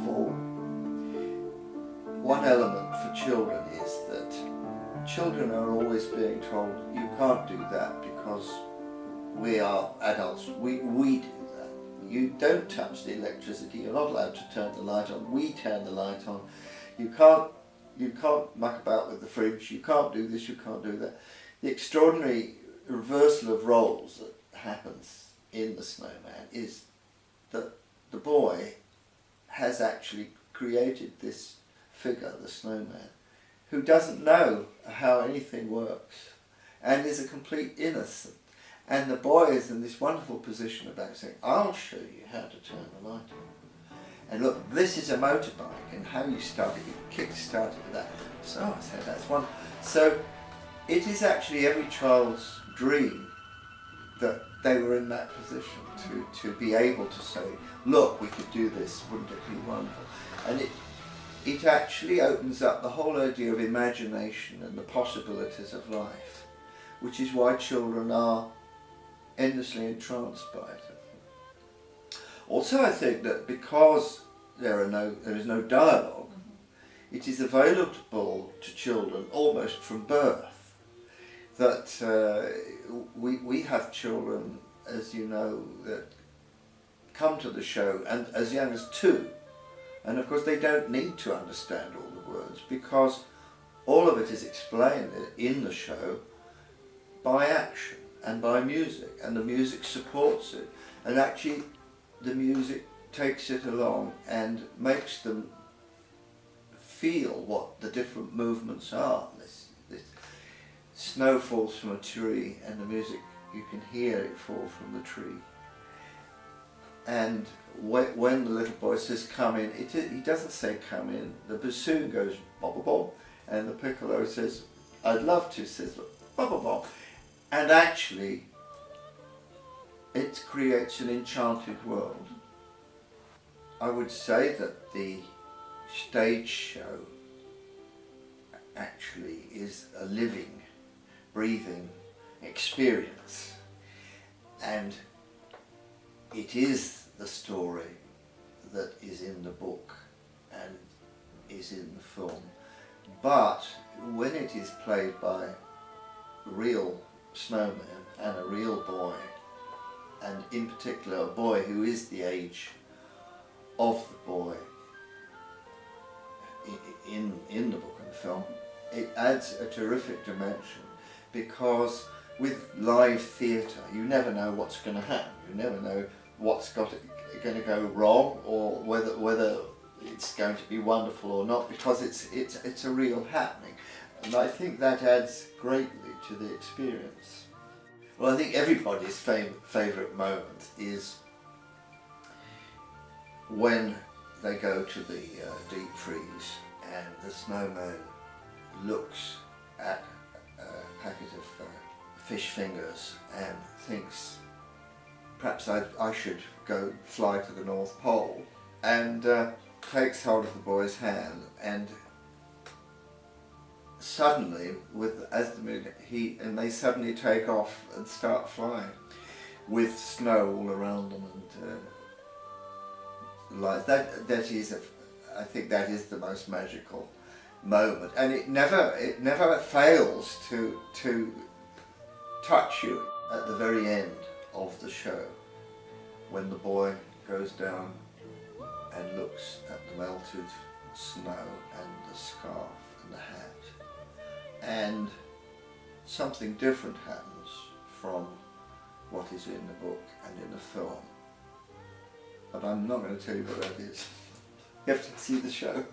all, one element for children is that children are always being told, you can't do that because we are adults, we do that. You don't touch the electricity, you're not allowed to turn the light on, we turn the light on. You can't muck about with the fridge, you can't do this, you can't do that. The extraordinary reversal of roles that happens in the Snowman is that the boy has actually created this figure, the Snowman, who doesn't know how anything works and is a complete innocent. And the boy is in this wonderful position about saying, I'll show you how to turn the light on. And look, this is a motorbike, and how you start it, you kick-start it with that. So I said, that's one. So it is actually every child's dream that they were in that position to be able to say, look, we could do this, wouldn't it be wonderful? And it actually opens up the whole idea of imagination and the possibilities of life, which is why children are endlessly entranced by it. Also, I think that because there is no dialogue, it is available to children almost from birth. That we have children, as you know, that come to the show and as young as 2, and of course they don't need to understand all the words because all of it is explained in the show by action and by music, and the music supports it, and actually the music takes it along and makes them feel what the different movements are. This snow falls from a tree, and the music, you can hear it fall from the tree. And when the little boy says come in, he doesn't say come in, the bassoon goes bob bob bob, and the piccolo says I'd love to, says bob bob bob. And actually it creates an enchanted world. I would say that the stage show actually is a living, breathing experience, and it is the story that is in the book and is in the film, but when it is played by real snowmen and a real boy, and in particular a boy who is the age of the boy in the book and the film, it adds a terrific dimension, because with live theatre you never know what's going to happen, you never know what's going to go wrong, or whether it's going to be wonderful or not, because it's a real happening, and I think that adds greatly to the experience. Well, I think everybody's favourite moment is when they go to the deep freeze and the snowman looks at a packet of fish fingers and thinks, perhaps I should go fly to the North Pole, and takes hold of the boy's hand, and suddenly, they suddenly take off and start flying with snow all around them, and light. I think that is the most magical moment, and it never fails to touch you at the very end of the show, when the boy goes down and looks at the melted snow and the scarf and the hat, and something different happens from what is in the book and in the film. But I'm not going to tell you what that is. You have to see the show.